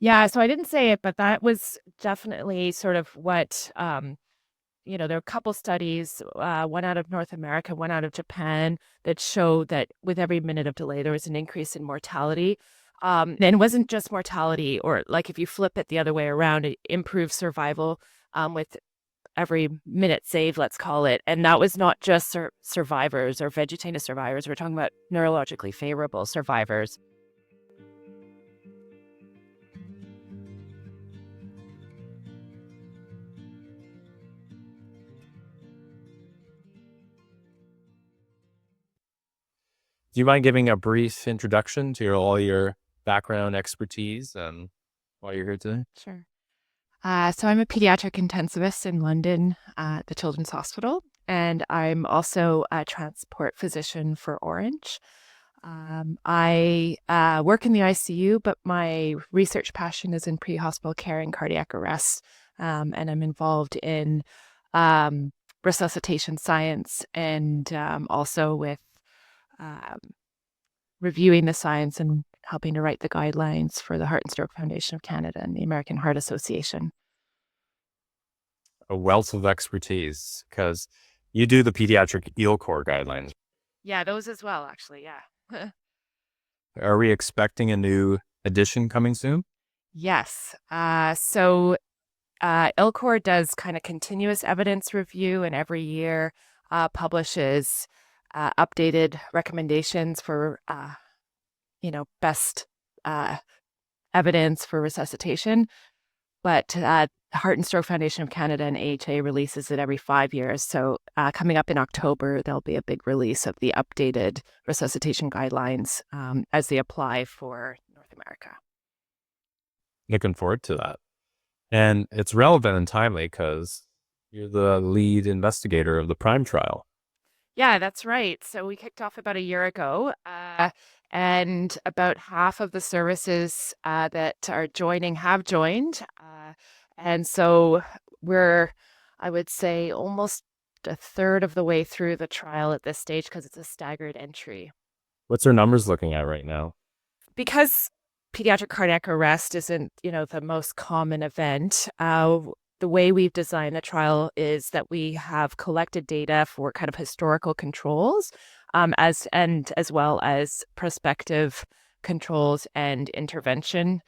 Yeah, so I didn't say it, but that was definitely sort of what, there are a couple studies, one out of North America, one out of Japan, that show that with every minute of delay, there was an increase in mortality. And it wasn't just mortality, or like if you flip it the other way around, it improves survival with every minute saved, let's call it. And that was not just survivors or vegetative survivors. We're talking about neurologically favorable survivors. Do you mind giving a brief introduction to all your background expertise and why you're here today? Sure. So I'm a pediatric intensivist in London at the Children's Hospital, and I'm also a transport physician for Ornge. I work in the ICU, but my research passion is in pre-hospital care and cardiac arrest, and I'm involved in resuscitation science and also with um, reviewing the science and helping to write the guidelines for the Heart and Stroke Foundation of Canada and the American Heart Association. A wealth of expertise, because you do the pediatric EEL core guidelines. Yeah, those as well, actually. Yeah. Are we expecting a new edition coming soon? Yes. So ILCOR does kind of continuous evidence review, and every year publishes updated recommendations for, best evidence for resuscitation. But Heart and Stroke Foundation of Canada and AHA releases it every 5 years. So coming up in October, there'll be a big release of the updated resuscitation guidelines as they apply for North America. Looking forward to that. And it's relevant and timely because you're the lead investigator of the PRIME trial. Yeah, that's right. So we kicked off about a year ago, and about half of the services that are joining have joined. And so we're, I would say, almost a third of the way through the trial at this stage because it's a staggered entry. What's our numbers looking at right now? Because pediatric cardiac arrest isn't, the most common event, the way we've designed the trial is that we have collected data for kind of historical controls, as well as prospective controls and intervention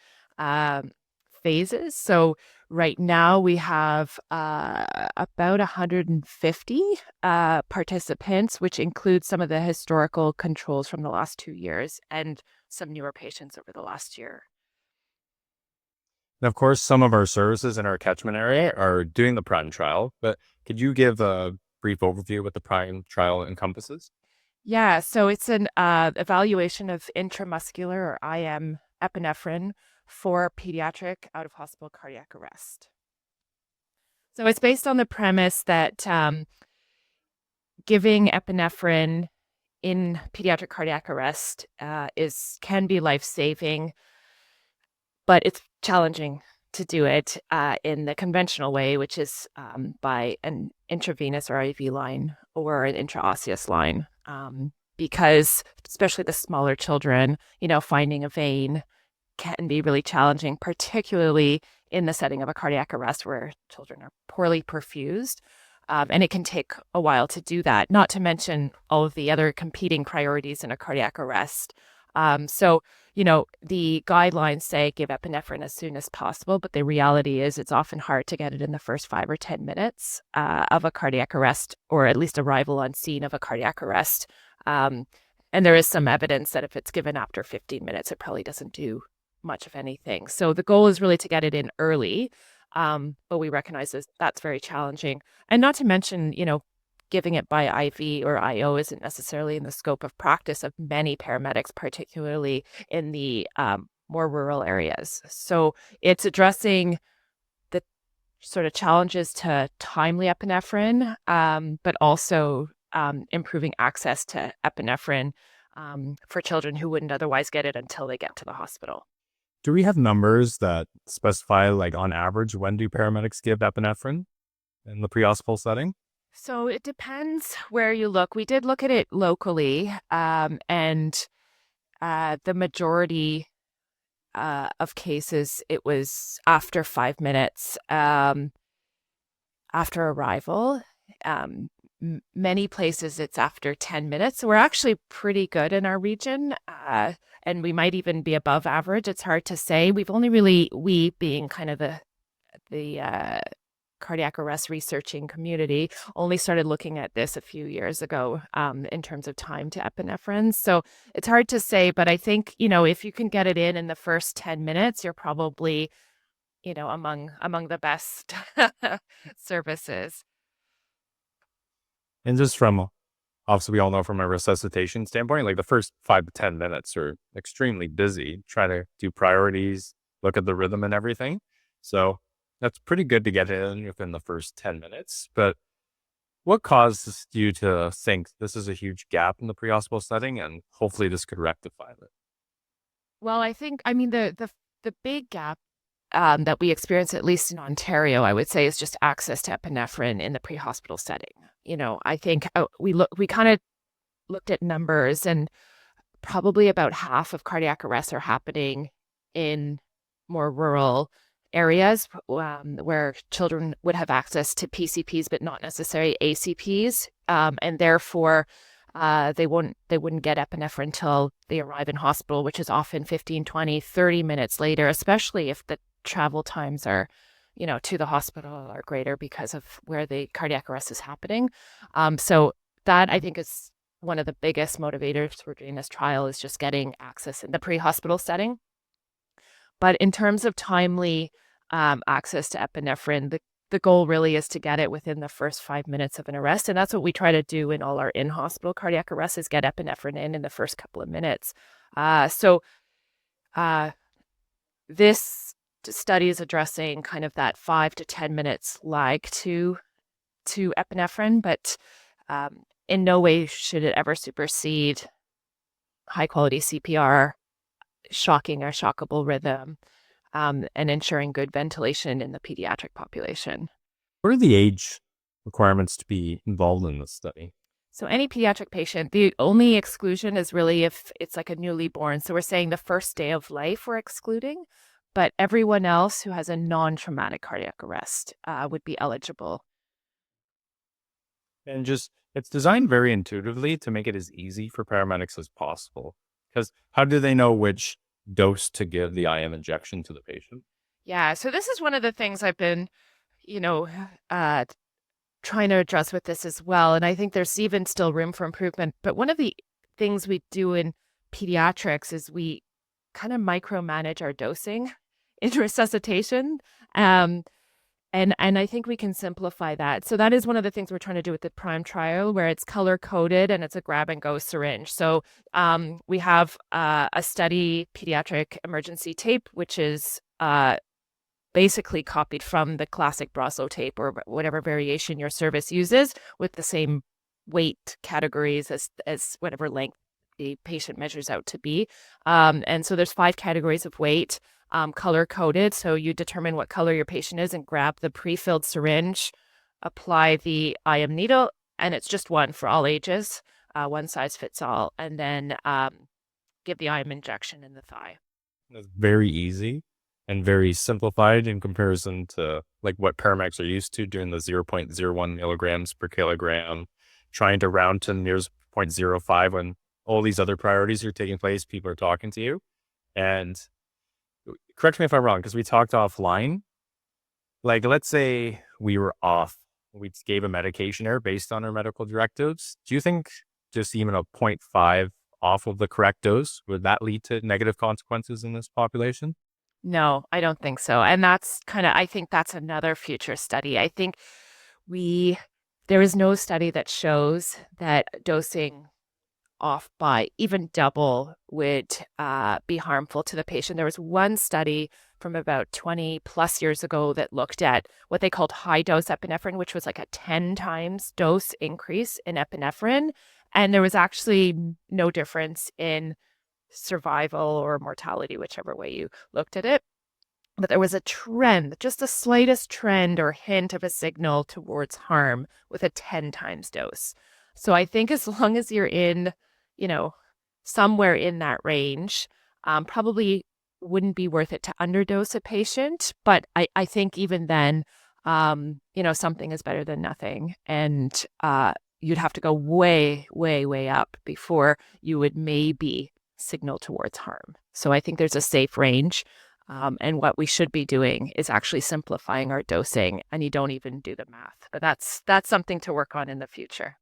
phases. So right now we have about 150 participants, which includes some of the historical controls from the last 2 years and some newer patients over the last year. And of course, some of our services in our catchment area are doing the PRIME trial, but could you give a brief overview of what the PRIME trial encompasses? Yeah, so it's an evaluation of intramuscular, or IM, epinephrine for pediatric out-of-hospital cardiac arrest. So it's based on the premise that giving epinephrine in pediatric cardiac arrest can be life-saving, but it's challenging to do it in the conventional way, which is by an intravenous or IV line or an intraosseous line, because especially the smaller children, finding a vein can be really challenging, particularly in the setting of a cardiac arrest where children are poorly perfused. And it can take a while to do that, not to mention all of the other competing priorities in a cardiac arrest. So, the guidelines say give epinephrine as soon as possible, but the reality is it's often hard to get it in the first 5 or 10 minutes of a cardiac arrest, or at least arrival on scene of a cardiac arrest. And there is some evidence that if it's given after 15 minutes, it probably doesn't do much of anything. So the goal is really to get it in early, but we recognize that's very challenging. And not to mention, giving it by IV or IO isn't necessarily in the scope of practice of many paramedics, particularly in the more rural areas. So it's addressing the sort of challenges to timely epinephrine, but also improving access to epinephrine for children who wouldn't otherwise get it until they get to the hospital. Do we have numbers that specify, like, on average, when do paramedics give epinephrine in the pre-hospital setting? So it depends where you look. We did look at it locally, and the majority of cases, it was after 5 minutes after arrival. Many places it's after 10 minutes. So we're actually pretty good in our region, and we might even be above average. It's hard to say. We've only really, we being kind of the cardiac arrest researching community, only started looking at this a few years ago in terms of time to epinephrine. So it's hard to say, but I think, if you can get it in the first 10 minutes, you're probably, among the best services. And just from, obviously, we all know from a resuscitation standpoint, like the first 5 to 10 minutes are extremely busy. Try to do priorities, look at the rhythm and everything. So that's pretty good to get in within the first 10 minutes. But what causes you to think this is a huge gap in the pre-hospital setting, and hopefully this could rectify it? Well, I mean, the big gap that we experience, at least in Ontario, I would say, is just access to epinephrine in the pre-hospital setting. I think we kind of looked at numbers, and probably about half of cardiac arrests are happening in more rural areas where children would have access to PCPs, but not necessarily ACPs, and therefore they wouldn't get epinephrine until they arrive in hospital, which is often 15, 20, 30 minutes later, especially if the travel times are, to the hospital are greater because of where the cardiac arrest is happening. So that, I think, is one of the biggest motivators for doing this trial, is just getting access in the pre-hospital setting. But in terms of timely access to epinephrine, the goal really is to get it within the first 5 minutes of an arrest. And that's what we try to do in all our in-hospital cardiac arrests, is get epinephrine in the first couple of minutes. So this study is addressing kind of that 5 to 10 minutes lag to epinephrine, but in no way should it ever supersede high quality CPR, shocking or shockable rhythm, and ensuring good ventilation in the pediatric population. What are the age requirements to be involved in this study? So any pediatric patient, the only exclusion is really if it's like a newly born. So we're saying the first day of life we're excluding, but everyone else who has a non-traumatic cardiac arrest would be eligible. And just, it's designed very intuitively to make it as easy for paramedics as possible. Because how do they know which dose to give the IM injection to the patient? Yeah, so this is one of the things I've been, trying to address with this as well. And I think there's even still room for improvement. But one of the things we do in pediatrics is we kind of micromanage our dosing in resuscitation. And I think we can simplify that. So that is one of the things we're trying to do with the PRIME trial, where it's color coded and it's a grab and go syringe. So we have a study pediatric emergency tape, which is basically copied from the classic Brosseau tape or whatever variation your service uses, with the same weight categories as whatever length the patient measures out to be. And so there's 5 categories of weight. Color coded. So you determine what color your patient is and grab the pre-filled syringe, apply the IM needle, and it's just one for all ages, one size fits all, and then give the IM injection in the thigh. It's very easy and very simplified in comparison to like what paramedics are used to doing the 0.01 milligrams per kilogram, trying to round to near 0.05 when all these other priorities are taking place, people are talking to you. And correct me if I'm wrong, because we talked offline. Like, let's say we were off. We gave a medication error based on our medical directives. Do you think just even a 0.5 off of the correct dose, would that lead to negative consequences in this population? No, I don't think so. And that's I think that's another future study. I think there is no study that shows that dosing off by even double would be harmful to the patient. There was one study from about 20 plus years ago that looked at what they called high dose epinephrine, which was like a 10 times dose increase in epinephrine. And there was actually no difference in survival or mortality, whichever way you looked at it. But there was a trend, just the slightest trend or hint of a signal towards harm with a 10 times dose. So I think as long as you're in, somewhere in that range, probably wouldn't be worth it to underdose a patient. But I think even then, something is better than nothing. And you'd have to go way, way, way up before you would maybe signal towards harm. So I think there's a safe range. And what we should be doing is actually simplifying our dosing, and you don't even do the math. But that's something to work on in the future.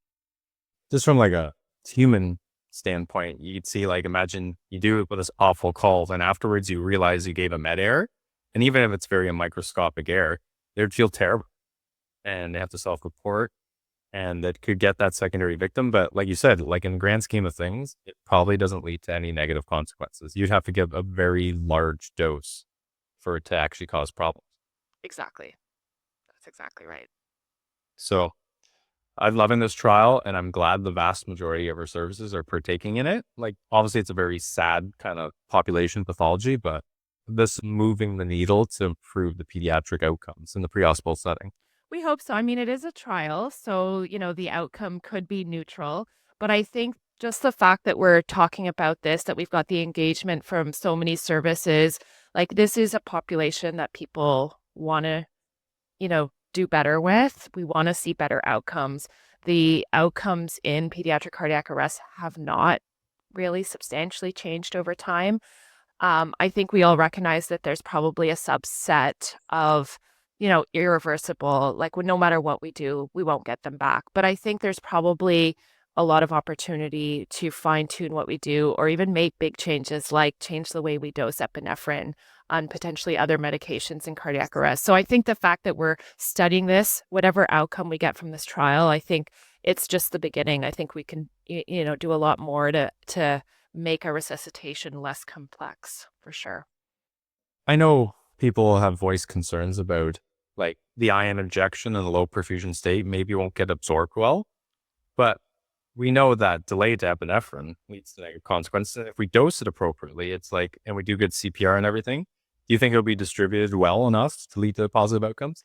Just from like a human standpoint, you'd see, like, imagine you do it with this awful cold and afterwards you realize you gave a med error. And even if it's very microscopic error, they would feel terrible and they have to self-report, and that could get that secondary victim. But like you said, like in the grand scheme of things, it probably doesn't lead to any negative consequences. You'd have to give a very large dose for it to actually cause problems. Exactly. That's exactly right. So I'm loving this trial, and I'm glad the vast majority of our services are partaking in it. Like, obviously, it's a very sad kind of population pathology, but this is moving the needle to improve the pediatric outcomes in the pre-hospital setting. We hope so. I mean, it is a trial, so, the outcome could be neutral. But I think just the fact that we're talking about this, that we've got the engagement from so many services, like this is a population that people want to, do better with. We want to see better outcomes. The outcomes in pediatric cardiac arrest have not really substantially changed over time. I think we all recognize that there's probably a subset of, irreversible, like no matter what we do, we won't get them back. But I think there's probably a lot of opportunity to fine tune what we do, or even make big changes, like change the way we dose epinephrine on potentially other medications in cardiac arrest. So I think the fact that we're studying this, whatever outcome we get from this trial, I think it's just the beginning. I think we can, do a lot more to make our resuscitation less complex, for sure. I know people have voiced concerns about, like, the ion injection in a low perfusion state maybe won't get absorbed well, but we know that delayed epinephrine leads to negative consequences. And if we dose it appropriately, it's like, and we do good CPR and everything, do you think it'll be distributed well enough to lead to positive outcomes?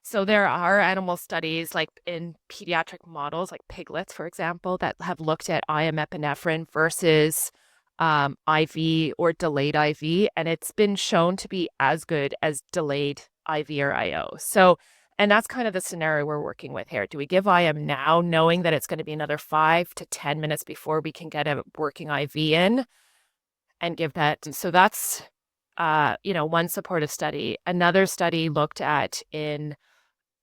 So there are animal studies, like in pediatric models, like piglets, for example, that have looked at IM epinephrine versus IV or delayed IV, and it's been shown to be as good as delayed IV or IO. So, and that's kind of the scenario we're working with here. Do we give IM now, knowing that it's going to be another 5 to 10 minutes before we can get a working IV in, and give that? And so that's, one supportive study. Another study looked at in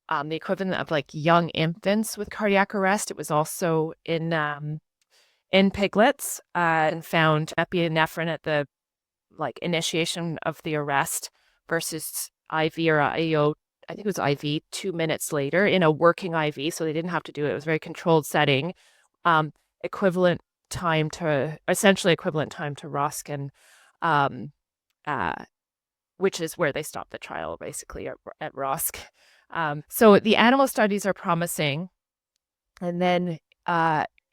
the equivalent of like young infants with cardiac arrest. It was also in piglets, and found epinephrine at the initiation of the arrest versus IV or IO. I think it was IV 2 minutes later in a working IV, so they didn't have to do it. It was a very controlled setting. Equivalent time to Roskin, which is where they stopped the trial, basically at Rosk. So the animal studies are promising. And then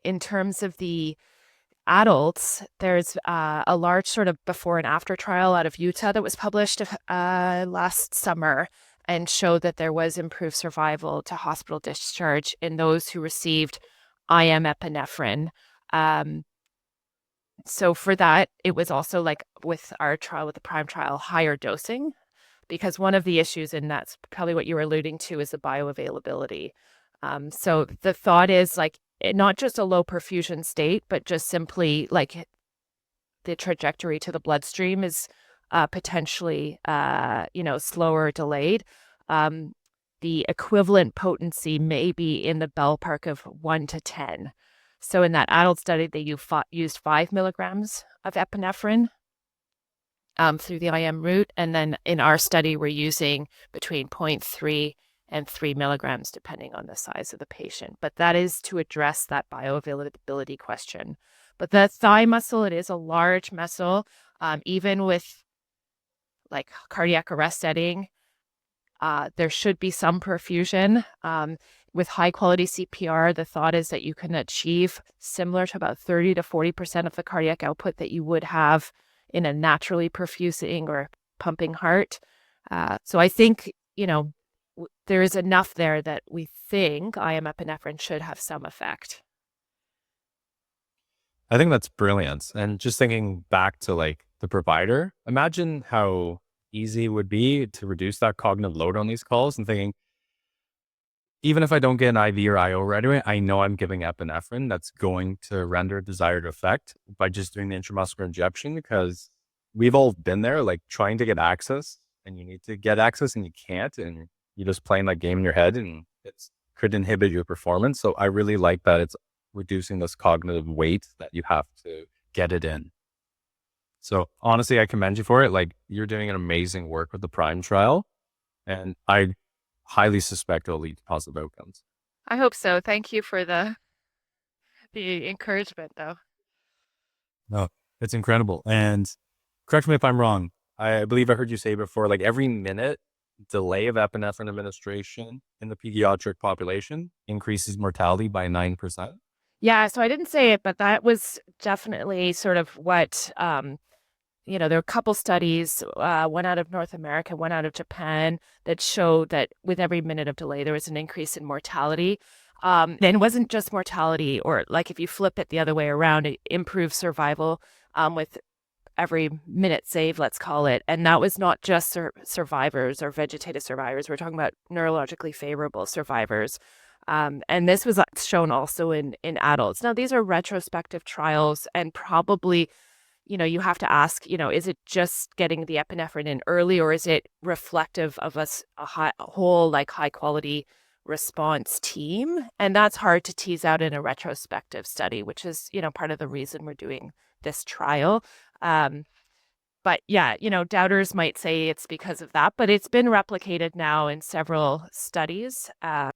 in terms of the adults, there's a large sort of before and after trial out of Utah that was published last summer, and showed that there was improved survival to hospital discharge in those who received IM epinephrine. So for that, it was also like with our trial, with the PRIME trial, higher dosing, because one of the issues, and that's probably what you were alluding to, is the bioavailability. So the thought is like not just a low perfusion state, but just simply like the trajectory to the bloodstream is potentially, slower or delayed. The equivalent potency may be in the ballpark of 1 to 10. So in that adult study, they used 5 milligrams of epinephrine through the IM route. And then in our study, we're using between 0.3 and 3 milligrams, depending on the size of the patient. But that is to address that bioavailability question. But the thigh muscle, it is a large muscle. Even with like cardiac arrest setting, there should be some perfusion. With high quality CPR, the thought is that you can achieve similar to about 30 to 40% of the cardiac output that you would have in a naturally perfusing or pumping heart. So I think, there is enough there that we think IM epinephrine should have some effect. I think that's brilliant. And just thinking back to like the provider, imagine how easy it would be to reduce that cognitive load on these calls and thinking, even if I don't get an IV or IO right away, I know I'm giving epinephrine that's going to render desired effect by just doing the intramuscular injection, because we've all been there, like trying to get access and you need to get access and you can't, and you're just playing that game in your head and it could inhibit your performance. So I really like that it's reducing this cognitive weight that you have to get it in. So honestly, I commend you for it. Like, you're doing an amazing work with the PRIME trial, and I highly suspect it'll lead to positive outcomes. I hope so. Thank you for the encouragement, though. No, it's incredible. And correct me if I'm wrong. I believe I heard you say before, like every minute delay of epinephrine administration in the pediatric population increases mortality by 9%. Yeah, so I didn't say it, but that was definitely sort of what there were a couple studies, one out of North America, one out of Japan, that showed that with every minute of delay, there was an increase in mortality. And it wasn't just mortality, or like if you flip it the other way around, it improves survival with every minute saved, let's call it. And that was not just survivors or vegetative survivors. We're talking about neurologically favorable survivors. And this was shown also in adults. Now, these are retrospective trials, and probably you have to ask, is it just getting the epinephrine in early, or is it reflective of a whole like high quality response team? And that's hard to tease out in a retrospective study, which is, part of the reason we're doing this trial. But yeah, doubters might say it's because of that, but it's been replicated now in several studies.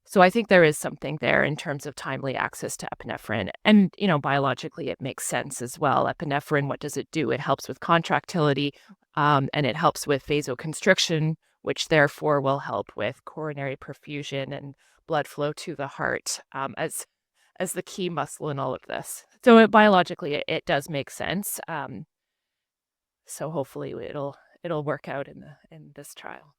So I think there is something there in terms of timely access to epinephrine. And, biologically, it makes sense as well. Epinephrine, what does it do? It helps with contractility, and it helps with vasoconstriction, which therefore will help with coronary perfusion and blood flow to the heart, as the key muscle in all of this. So biologically, it does make sense. So hopefully it'll work out in this trial.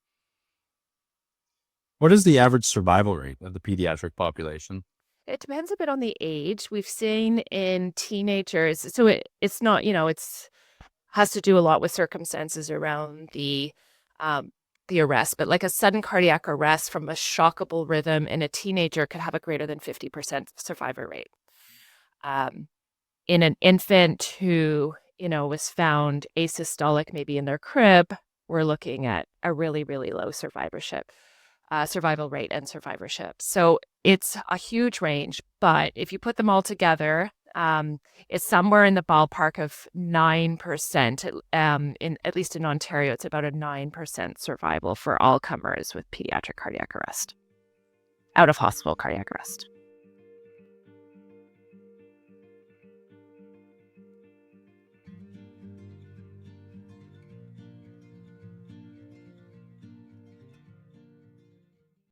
What is the average survival rate of the pediatric population? It depends a bit on the age. We've seen in teenagers, so it's not, it's has to do a lot with circumstances around the arrest, but like a sudden cardiac arrest from a shockable rhythm in a teenager could have a greater than 50% survivor rate. In an infant who was found asystolic, maybe in their crib, we're looking at a really, really low survival rate and survivorship. So it's a huge range, but if you put them all together, it's somewhere in the ballpark of 9%. At least in Ontario, it's about a 9% survival for all comers with pediatric cardiac arrest, out of hospital cardiac arrest.